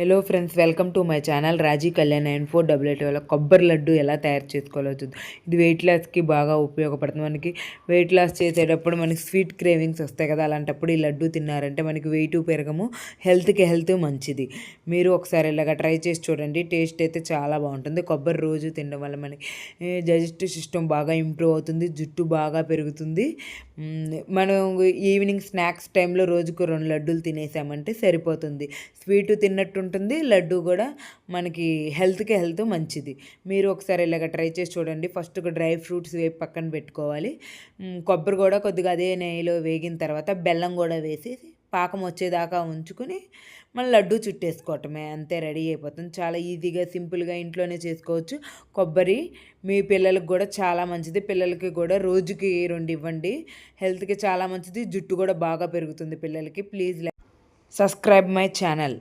Hello friends, welcome to my channel Raji Kalyan 9488 వల్ల కొబ్బరి లడ్డు ఎలా తయారు చేసుకోవాలో చూద్దాం. ఇది వెయిట్ లాస్కి బాగా ఉపయోగపడుతుంది. మనకి వెయిట్ లాస్ చేసేటప్పుడు మనకి స్వీట్ క్రేవింగ్స్ వస్తాయి కదా, అలాంటప్పుడు ఈ లడ్డు తిన్నారంటే మనకి వెయిట్ పెరగము, హెల్త్ మంచిది. మీరు ఒకసారి ఇలాగ ట్రై చేసి చూడండి. టేస్ట్ అయితే చాలా బాగుంటుంది. కొబ్బరి రోజు తినడం వల్ల మనకి డైజెస్టివ్ సిస్టమ్ బాగా ఇంప్రూవ్ అవుతుంది, జుట్టు బాగా పెరుగుతుంది. మనం ఈవినింగ్ స్నాక్స్ టైంలో రోజుకు 2 లడ్డూలు తినేసామంటే సరిపోతుంది. స్వీటు తిన్నట్టు ఉంటుంది, లడ్డు కూడా మనకి హెల్త్ మంచిది. మీరు ఒకసారి ఇలాగ ట్రై చేసి చూడండి. ఫస్ట్ ఒక డ్రై ఫ్రూట్స్ వేసి పక్కన పెట్టుకోవాలి. కొబ్బరి కూడా కొద్దిగా అదే నెయ్యిలో వేగిన తర్వాత బెల్లం కూడా వేసి పాకం వచ్చేదాకా ఉంచుకుని మళ్ళీ లడ్డు చుట్టేసుకోవటమే, అంతే, రెడీ అయిపోతుంది. చాలా ఈజీగా సింపుల్గా ఇంట్లోనే చేసుకోవచ్చు. కొబ్బరి మీ పిల్లలకు కూడా చాలా మంచిది. పిల్లలకి కూడా రోజుకి 2 ఇవ్వండి. హెల్త్కి చాలా మంచిది, జుట్టు కూడా బాగా పెరుగుతుంది పిల్లలకి. Please subscribe my channel.